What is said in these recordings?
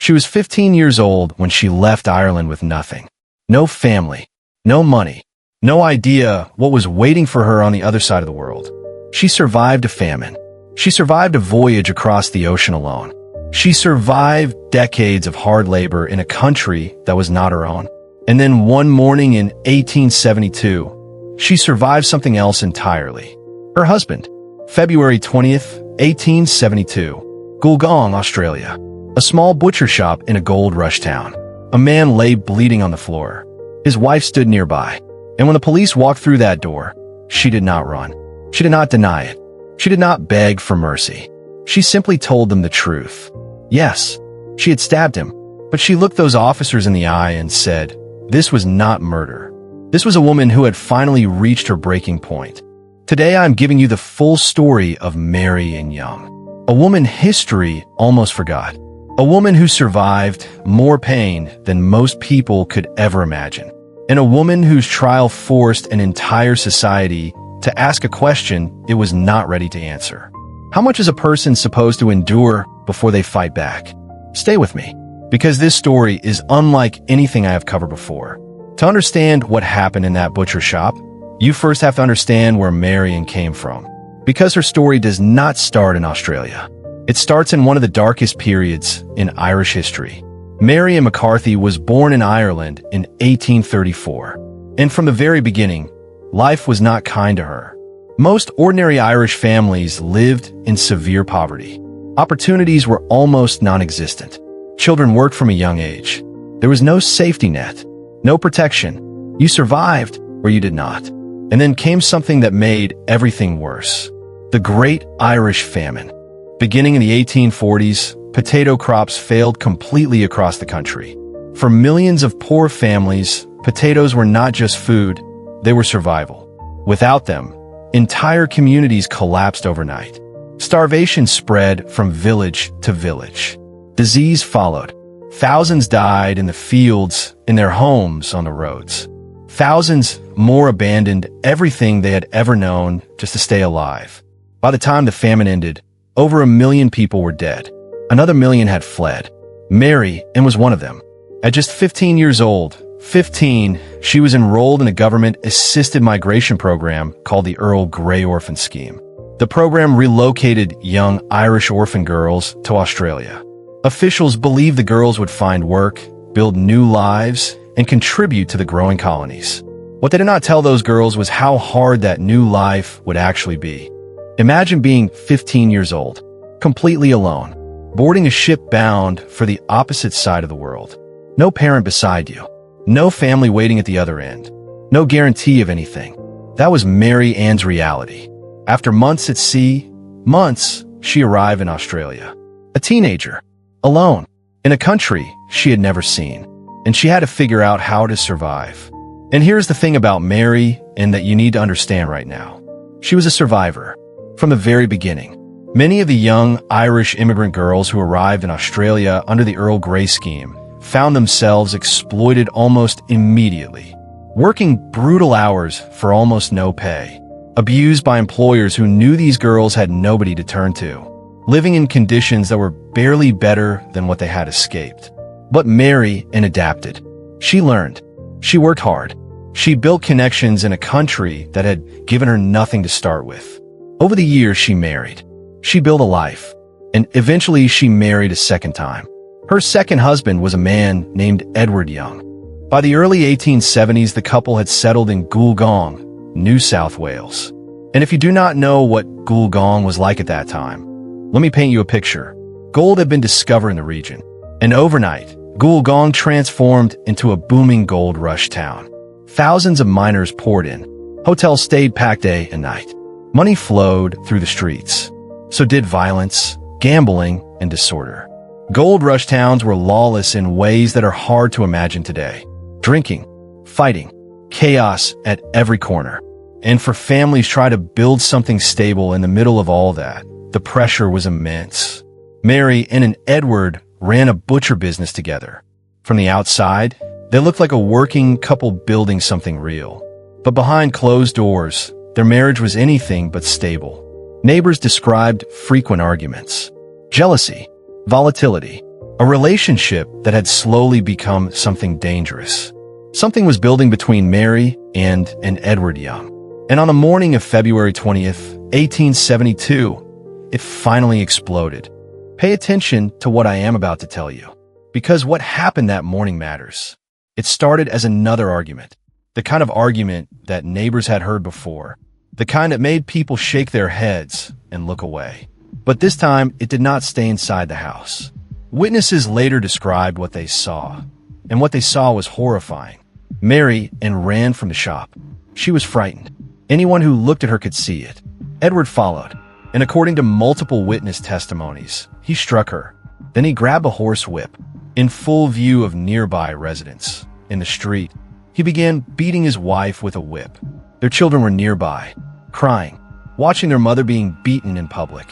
She was 15 years old when she left Ireland with nothing. No family, no money, no idea what was waiting for her on the other side of the world. She survived a famine. She survived a voyage across the ocean alone. She survived decades of hard labor in a country that was not her own. And then one morning in 1872, she survived something else entirely. Her husband. February 20th, 1872. Goulgong, Australia. A small butcher shop in a gold rush town. A man lay bleeding on the floor. His wife stood nearby. And when the police walked through that door, she did not run. She did not deny it. She did not beg for mercy. She simply told them the truth. Yes, she had stabbed him, but she looked those officers in the eye and said, this was not murder. This was a woman who had finally reached her breaking point. Today I'm giving you the full story of Maryanne Young, a woman history almost forgot, a woman who survived more pain than most people could ever imagine, and a woman whose trial forced an entire society to ask a question it was not ready to answer. How much is a person supposed to endure before they fight back? Stay with me, because this story is unlike anything I have covered before. To understand what happened in that butcher shop, you first have to understand where Maryanne came from, because her story does not start in Australia. It starts in one of the darkest periods in Irish history. Maryanne McCarthy was born in Ireland in 1834, and from the very beginning, life was not kind to her. Most ordinary Irish families lived in severe poverty. Opportunities were almost non-existent. Children worked from a young age. There was no safety net, no protection. You survived or you did not. And then came something that made everything worse. The Great Irish Famine. Beginning in the 1840s, potato crops failed completely across the country. For millions of poor families, potatoes were not just food, they were survival. Without them, entire communities collapsed overnight. Starvation spread from village to village. Disease followed. Thousands died in the fields, in their homes, on the roads. Thousands more abandoned everything they had ever known just to stay alive. By the time the famine ended, over 1 million people were dead. Another 1 million had fled. Maryanne was one of them. At just 15 years old, she was enrolled in a government-assisted migration program called the Earl Grey Orphan Scheme. The program relocated young Irish orphan girls to Australia. Officials believed the girls would find work, build new lives, and contribute to the growing colonies. What they did not tell those girls was how hard that new life would actually be. Imagine being 15 years old, completely alone, boarding a ship bound for the opposite side of the world. No parent beside you. No family waiting at the other end. No guarantee of anything. That was Maryanne's reality. After months at sea, she arrived in Australia. A teenager, alone, in a country she had never seen. And she had to figure out how to survive. And here's the thing about Maryanne that you need to understand right now. She was a survivor from the very beginning. Many of the young Irish immigrant girls who arrived in Australia under the Earl Grey scheme found themselves exploited almost immediately, working brutal hours for almost no pay, abused by employers who knew these girls had nobody to turn to, living in conditions that were barely better than what they had escaped. But Maryanne adapted. She learned. She worked hard. She built connections in a country that had given her nothing to start with. Over the years, she married. She built a life. And eventually, she married a second time. Her second husband was a man named Edward Young. By the early 1870s, the couple had settled in Goulgong, New South Wales. And if you do not know what Goulgong was like at that time, let me paint you a picture. Gold had been discovered in the region. And overnight, Goulgong transformed into a booming gold rush town. Thousands of miners poured in. Hotels stayed packed day and night. Money flowed through the streets. So did violence, gambling, and disorder. Gold rush towns were lawless in ways that are hard to imagine today. Drinking, fighting, chaos at every corner. And for families trying to build something stable in the middle of all that, the pressure was immense. Maryanne and Edward ran a butcher business together. From the outside, they looked like a working couple building something real. But behind closed doors, their marriage was anything but stable. Neighbors described frequent arguments, jealousy, volatility, A relationship that had slowly become something dangerous. Something was building between Mary and Edward Young. And on the morning of February 20th, 1872, it finally exploded. Pay attention to what I am about to tell you, because what happened that morning matters. It started as another argument, the kind of argument that neighbors had heard before, the kind that made people shake their heads and look away. But this time, it did not stay inside the house. Witnesses later described what they saw, and what they saw was horrifying. Mary ran from the shop. She was frightened. Anyone who looked at her could see it. Edward followed, and according to multiple witness testimonies, he struck her. Then he grabbed a horse whip. In full view of nearby residents, in the street, he began beating his wife with a whip. Their children were nearby, crying, watching their mother being beaten in public.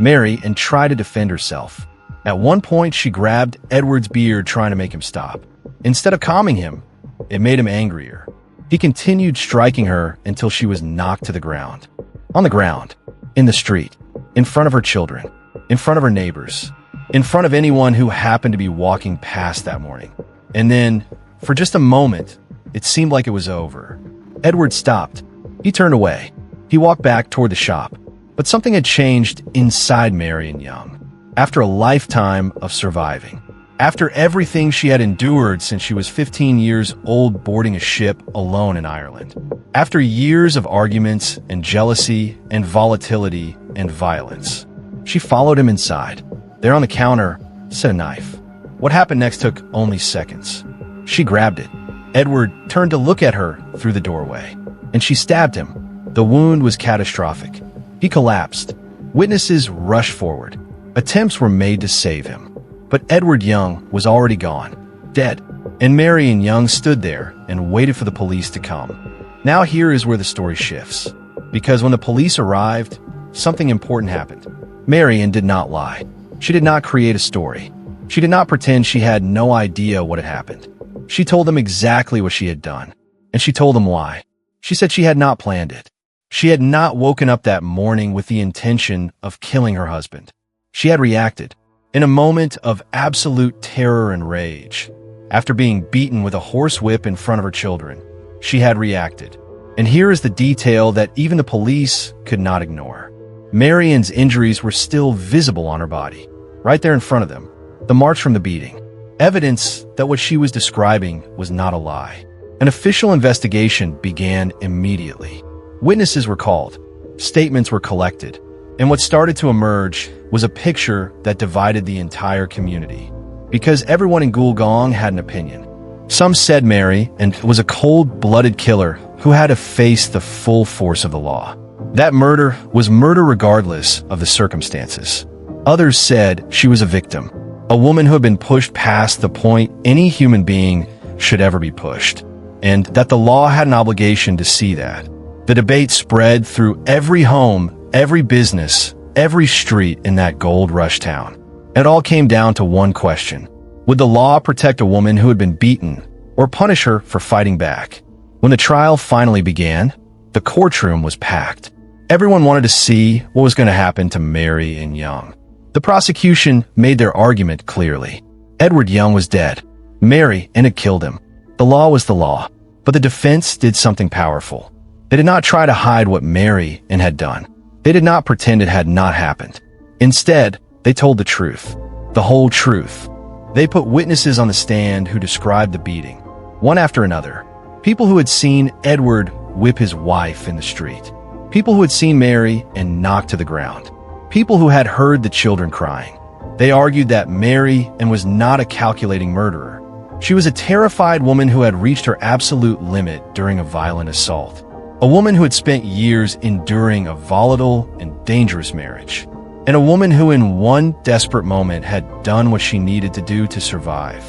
Mary tried to defend herself. At one point, she grabbed Edward's beard, trying to make him stop. Instead of calming him, it made him angrier. He continued striking her until she was knocked to the ground. On the ground, in the street, in front of her children, in front of her neighbors, in front of anyone who happened to be walking past that morning. And then, for just a moment, it seemed like it was over. Edward stopped. He turned away. He walked back toward the shop. But something had changed inside Maryanne Young. After a lifetime of surviving, after everything she had endured since she was 15 years old boarding a ship alone in Ireland, after years of arguments and jealousy and volatility and violence, she followed him inside. There on the counter sat a knife. What happened next took only seconds. She grabbed it. Edward turned to look at her through the doorway, and she stabbed him. The wound was catastrophic. He collapsed. Witnesses rushed forward. Attempts were made to save him. But Edward Young was already gone, dead, and Maryanne Young stood there and waited for the police to come. Now here is where the story shifts, because when the police arrived, something important happened. Maryanne did not lie. She did not create a story. She did not pretend she had no idea what had happened. She told them exactly what she had done, and she told them why. She said she had not planned it. She had not woken up that morning with the intention of killing her husband. She had reacted. In a moment of absolute terror and rage, after being beaten with a horsewhip in front of her children, she had reacted. And here is the detail that even the police could not ignore. Maryanne's injuries were still visible on her body, right there in front of them, the marks from the beating. Evidence that what she was describing was not a lie. An official investigation began immediately. Witnesses were called, statements were collected, and what started to emerge was a picture that divided the entire community, because everyone in Gulgong had an opinion. Some said Maryanne was a cold-blooded killer who had to face the full force of the law. That murder was murder regardless of the circumstances. Others said she was a victim, a woman who had been pushed past the point any human being should ever be pushed, and that the law had an obligation to see that. The debate spread through every home, every business, every street in that gold rush town. It all came down to one question. Would the law protect a woman who had been beaten, or punish her for fighting back? When the trial finally began, the courtroom was packed. Everyone wanted to see what was going to happen to Maryanne Young. The prosecution made their argument clearly. Edward Young was dead. Maryanne had killed him. The law was the law, but the defense did something powerful. They did not try to hide what Maryanne had done. They did not pretend it had not happened. Instead, they told the truth, the whole truth. They put witnesses on the stand who described the beating, one after another. People who had seen Edward whip his wife in the street. People who had seen Maryanne knocked to the ground. People who had heard the children crying. They argued that Maryanne was not a calculating murderer. She was a terrified woman who had reached her absolute limit during a violent assault. A woman who had spent years enduring a volatile and dangerous marriage. And a woman who in one desperate moment had done what she needed to do to survive.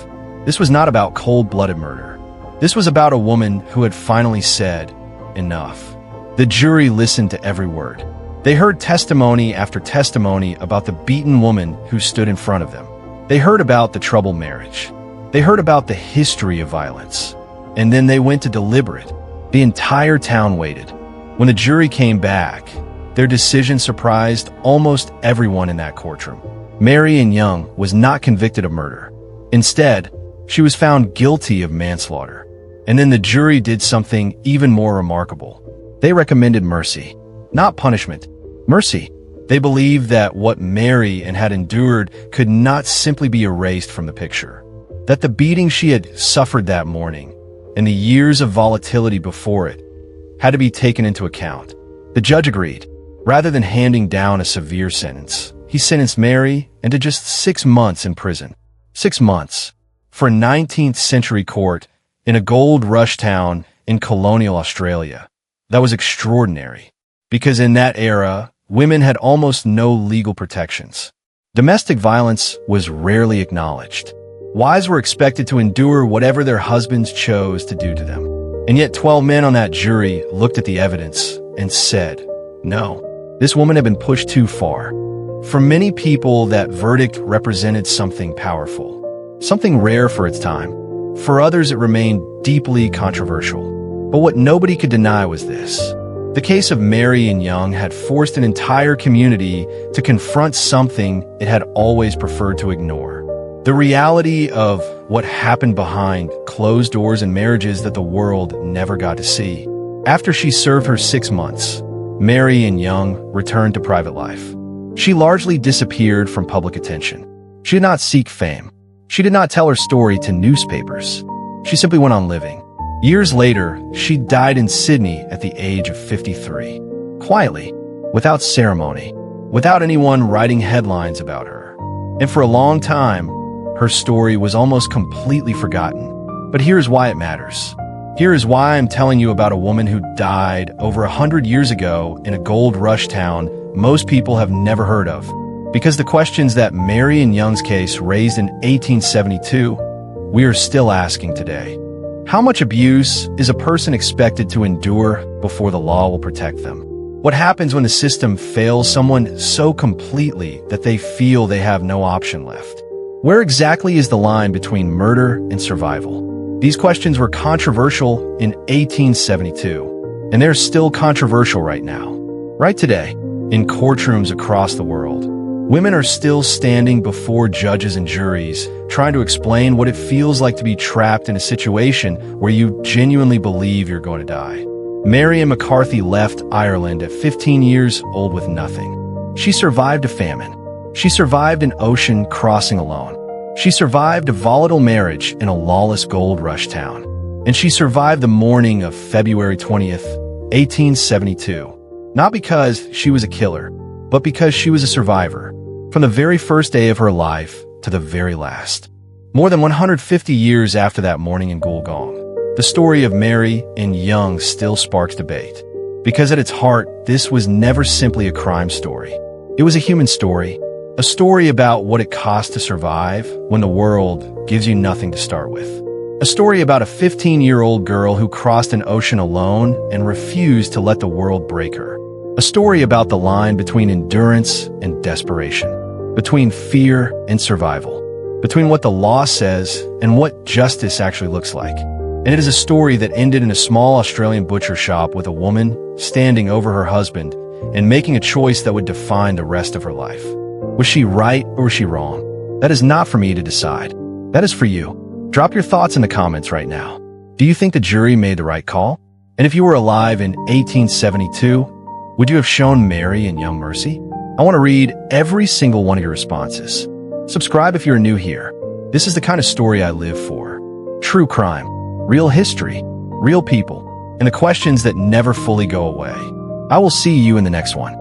This was not about cold-blooded murder. This was about a woman who had finally said, enough. The jury listened to every word. They heard testimony after testimony about the beaten woman who stood in front of them. They heard about the troubled marriage. They heard about the history of violence. And then they went to deliberate. The entire town waited. When the jury came back, their decision surprised almost everyone in that courtroom. Maryanne Young was not convicted of murder. Instead, she was found guilty of manslaughter. And then the jury did something even more remarkable. They recommended mercy, not punishment. Mercy. They believed that what Maryanne had endured could not simply be erased from the picture. That the beating she had suffered that morning, and the years of volatility before it, had to be taken into account. The judge agreed. Rather than handing down a severe sentence, he sentenced Mary into just 6 months in prison. 6 months. For a 19th century court in a gold rush town in colonial Australia. That was extraordinary, because in that era, women had almost no legal protections. Domestic violence was rarely acknowledged. Wives were expected to endure whatever their husbands chose to do to them. And yet 12 men on that jury looked at the evidence and said, no, this woman had been pushed too far. For many people, that verdict represented something powerful, something rare for its time. For others, it remained deeply controversial. But what nobody could deny was this. The case of Maryanne Young had forced an entire community to confront something it had always preferred to ignore. The reality of what happened behind closed doors in marriages that the world never got to see. After she served her 6 months, Maryanne Young returned to private life. She largely disappeared from public attention. She did not seek fame. She did not tell her story to newspapers. She simply went on living. Years later, she died in Sydney at the age of 53. Quietly, without ceremony, without anyone writing headlines about her. And for a long time, her story was almost completely forgotten. But here's why it matters. Here is why I'm telling you about a woman who died over 100 years ago in a gold rush town most people have never heard of. Because the questions that Maryanne Young's case raised in 1872, we are still asking today. How much abuse is a person expected to endure before the law will protect them? What happens when the system fails someone so completely that they feel they have no option left? Where exactly is the line between murder and survival? These questions were controversial in 1872, and they're still controversial right now. Right today, in courtrooms across the world, women are still standing before judges and juries, trying to explain what it feels like to be trapped in a situation where you genuinely believe you're going to die. Marianne McCarthy left Ireland at 15 years old with nothing. She survived a famine. She survived an ocean crossing alone. She survived a volatile marriage in a lawless gold rush town. And she survived the morning of February 20th, 1872. Not because she was a killer, but because she was a survivor. From the very first day of her life to the very last. More than 150 years after that morning in Wollongong, the story of Maryanne Young still sparks debate. Because at its heart, this was never simply a crime story. It was a human story. A story about what it costs to survive when the world gives you nothing to start with. A story about a 15-year-old girl who crossed an ocean alone and refused to let the world break her. A story about the line between endurance and desperation, between fear and survival, between what the law says and what justice actually looks like. And it is a story that ended in a small Australian butcher shop with a woman standing over her husband and making a choice that would define the rest of her life. Was she right or was she wrong? That is not for me to decide. That is for you. Drop your thoughts in the comments right now. Do you think the jury made the right call? And if you were alive in 1872, would you have shown Maryanne Young mercy? I want to read every single one of your responses. Subscribe if you're new here. This is the kind of story I live for. True crime, real history, real people, and the questions that never fully go away. I will see you in the next one.